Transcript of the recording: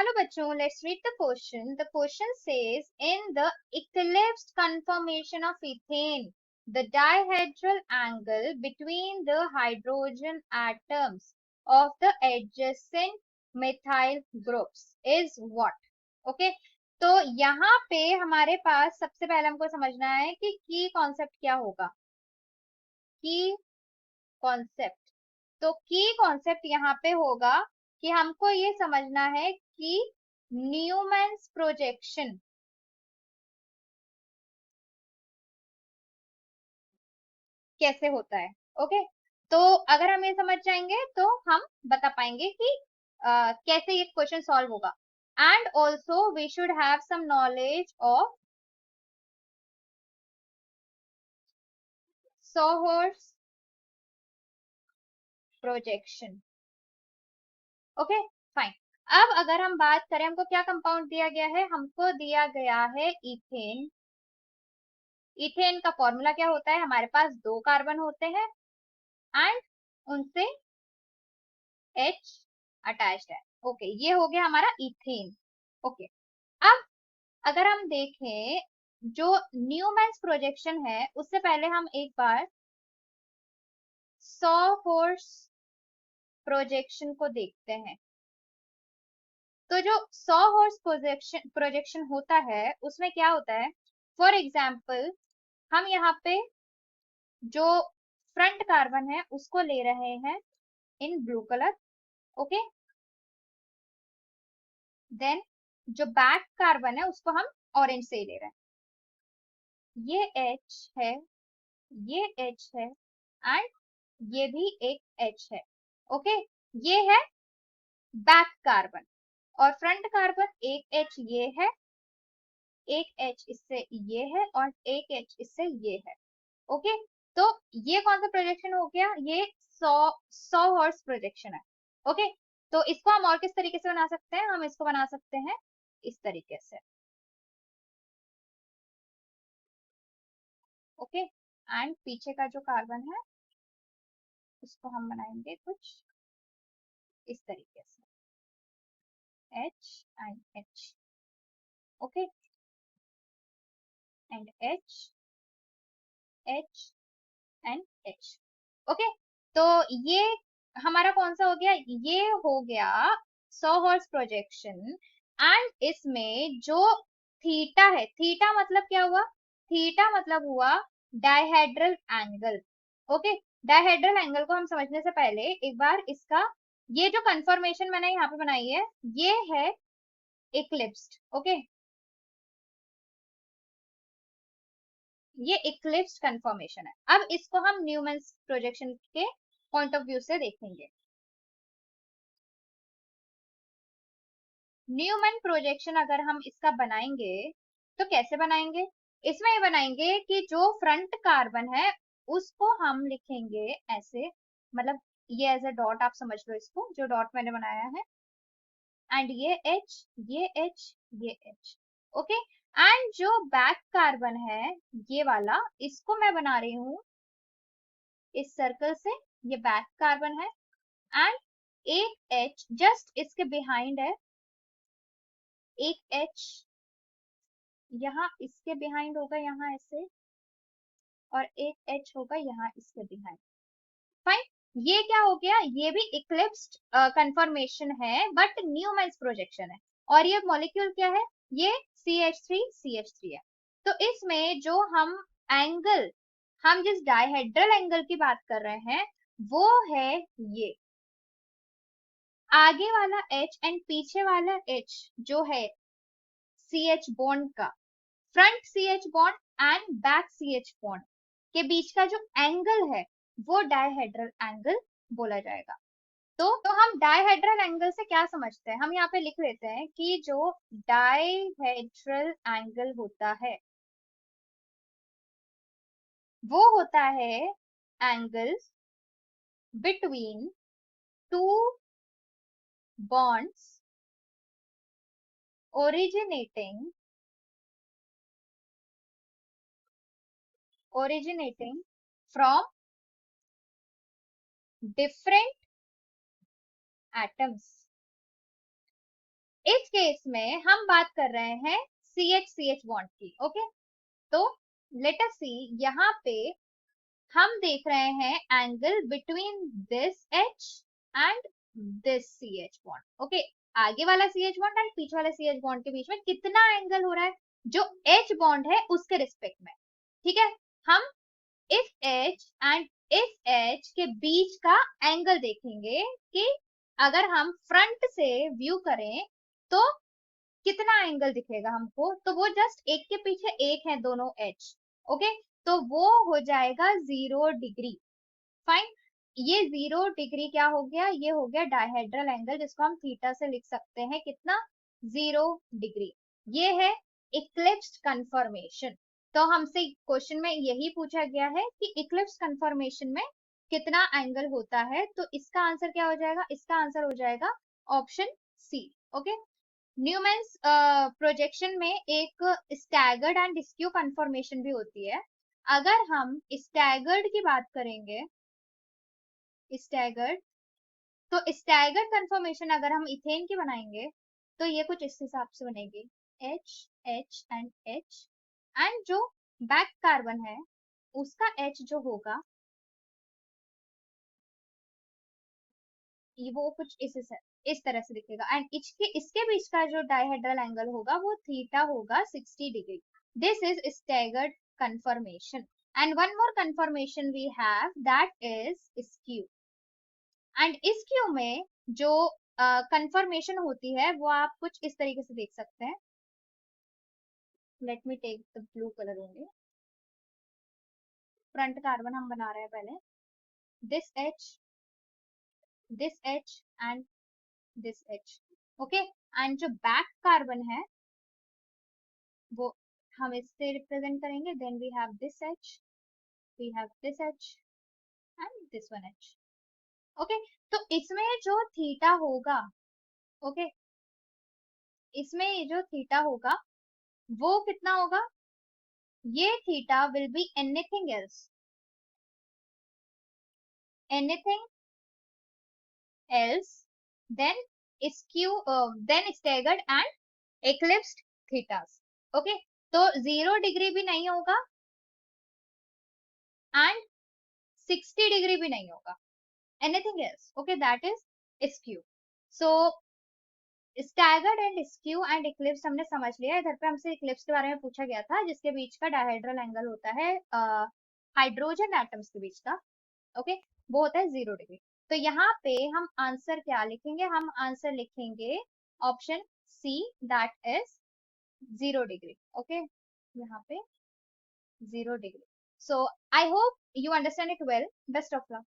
Hello bachcho, let's read the question. The question says, in the eclipsed conformation of ethane, the dihedral angle between the hydrogen atoms of the adjacent methyl groups is what? Okay, तो यहाँ पे हमारे पास सबसे पहले हमको समझना है कि की कॉन्सेप्ट क्या होगा. की कॉन्सेप्ट, तो की कॉन्सेप्ट यहाँ पे होगा कि हमको ये समझना है कि न्यूमैन्स प्रोजेक्शन कैसे होता है. ओके, तो अगर हम ये समझ जाएंगे तो हम बता पाएंगे कि कैसे ये क्वेश्चन सॉल्व होगा. And also we should have some knowledge of sawhorse projection. Okay fine. अब अगर हम बात करें, हमको क्या कंपाउंड दिया गया है, हमको दिया गया है इथेन. इथेन का फॉर्मूला क्या होता है, हमारे पास दो कार्बन होते हैं एंड उनसे H अटैच्ड है. ओके, ये हो गया हमारा इथेन. ओके, अब अगर हम देखें जो न्यूमैन्स प्रोजेक्शन है, उससे पहले हम एक बार सोहर्स प्रोजेक्शन को देखते हैं. तो जो सोहर्स प्रोजेक्शन होता है उसमें क्या होता है, फॉर एग्जाम्पल हम यहाँ पे जो फ्रंट कार्बन है उसको ले रहे हैं in blue colour. Okay, then जो बैक कार्बन है उसको हम ऑरेंज से ले रहे हैं. ये H है, ये H है एंड ये भी एक H है. ओके, ये है बैक कार्बन और फ्रंट कार्बन एक H ये है, एक H इससे ये है और एक H इससे ये है. ओके, तो ये कौन सा प्रोजेक्शन हो गया, ये सौ हॉर्स प्रोजेक्शन है. ओके, तो इसको हम और किस तरीके से बना सकते हैं, हम इसको बना सकते हैं इस तरीके से. ओके, एंड पीछे का जो कार्बन है उसको हम बनाएंगे कुछ इस तरीके से, H and H. Okay, and H, H and H. Okay, तो ये हमारा कौन सा हो गया, ये हो गया सौ हॉर्स प्रोजेक्शन. एंड इसमें जो थीटा है, थीटा मतलब क्या हुआ, थीटा मतलब हुआ dihedral angle. Okay, dihedral angle को हम समझने से पहले एक बार इसका ये जो कंफर्मेशन मैंने यहाँ पे बनाई है ये है इक्लिप्स्ड. ओके, ये इक्लिप्स्ड कंफर्मेशन है. अब इसको हम न्यूमैन्स प्रोजेक्शन के पॉइंट ऑफ व्यू से देखेंगे. न्यूमैन प्रोजेक्शन अगर हम इसका बनाएंगे तो कैसे बनाएंगे, इसमें ये बनाएंगे कि जो फ्रंट कार्बन है उसको हम लिखेंगे ऐसे, मतलब ये एज अ डॉट आप समझ लो इसको, जो डॉट मैंने बनाया है. एंड ये H, ये H, ये H. ओके, एंड जो बैक कार्बन है ये वाला, इसको मैं बना रही हूँ इस सर्कल से, ये बैक कार्बन है. एंड एक H जस्ट इसके बिहाइंड है, एक H यहाँ इसके बिहाइंड होगा यहाँ ऐसे, और एक H होगा यहाँ इसके बिहाइंड. फाइन, ये क्या हो गया, ये भी इक्लिप्स्ड कंफर्मेशन है बट न्यूमैन्स प्रोजेक्शन है. और ये मॉलिक्यूल क्या है, ये CH3 है. तो इसमें जो हम एंगल, हम जिस डायहेड्रल एंगल की बात कर रहे हैं वो है ये आगे वाला H एंड पीछे वाला H जो है CH बॉन्ड का, front CH bond and back CH bond के बीच का जो एंगल है वो डायहेड्रल एंगल बोला जाएगा. तो हम डायहेड्रल एंगल से क्या समझते हैं, हम यहाँ पे लिख लेते हैं कि जो डायहेड्रल एंगल होता है वो होता है angle between two bonds originating from different atoms. इस केस में हम बात कर रहे हैं CH बॉन्ड की। ओके, तो लेट अस सी, यहाँ पे हम देख रहे हैं angle between this H and this CH bond. Okay, आगे वाला CH बॉन्ड एंड पीछे वाला CH बॉन्ड के बीच में कितना एंगल हो रहा है, जो H बॉन्ड है उसके रिस्पेक्ट में। ठीक है, हम इस एच एंड इस एच के बीच का एंगल देखेंगे कि अगर हम फ्रंट से व्यू करें तो कितना एंगल दिखेगा हमको। तो वो जस्ट एक के पीछे एक है दोनों एच। ओके, तो वो हो जाएगा 0 डिग्री। फाइन, ये 0 डिग्री क्या हो गया, ये हो गया डायहेड्रल एंगल, जिसको हम थीटा से लिख सकते हैं कितना, 0 डिग्री। ये है इक्लिप्स कंफर्मेशन। तो हमसे क्वेश्चन में यही पूछा गया है कि इक्लिप्स कंफर्मेशन में कितना एंगल होता है। तो इसका आंसर क्या हो जाएगा, इसका आंसर हो जाएगा ऑप्शन सी। ओके, न्यूमेंस प्रोजेक्शन में एक स्टैगर्ड एंड स्क्यू कंफर्मेशन भी होती है। अगर हम स्टैगर्ड की बात करेंगे, स्टैगर्ड, तो स्टैगर्ड कंफर्मेशन अगर हम इथेन की बनाएंगे तो ये कुछ इस हिसाब से बनेगी, H H and H, and जो बैक कार्बन है उसका एच जो होगा ये वो कुछ इस तरह से दिखेगा, एंड इसके बीच का जो डायहेड्रल एंगल होगा वो थीटा होगा 60 degree. This is staggered conformation. And one more conformation we have, that is skew. And इस क्यू में जो कंफर्मेशन होती है वो आप कुछ इस तरीके से देख सकते हैं। Let me take the blue colour only. Front carbon हम बना रहे हैं पहले, this H and this H. Okay, and जो बैक कार्बन है वो हम इससे रिप्रेजेंट करेंगे, then we have this H, we have this H and this one H. Okay, तो इसमें जो थीटा होगा, ओके, इसमें जो थीटा होगा वो कितना होगा, ये theta will be anything else then then staggered and eclipsed thetas। Okay, तो 0 डिग्री भी नहीं होगा एंड 60 डिग्री भी नहीं होगा, anything else. Okay, that is skew. So staggered and skew and Eclipse हमने समझ लिया। इधर पे हमसे इक्लिप्स के बारे में पूछा गया था, जिसके बीच का डायहेड्रल एंगल होता है हाइड्रोजन एटम्स के बीच का। ओके, वो होता है 0 डिग्री। तो यहाँ पे हम आंसर क्या लिखेंगे, हम आंसर लिखेंगे option C, that is 0 degree. Okay, यहाँ पे 0 degree. So I hope you understand it well. Best of luck.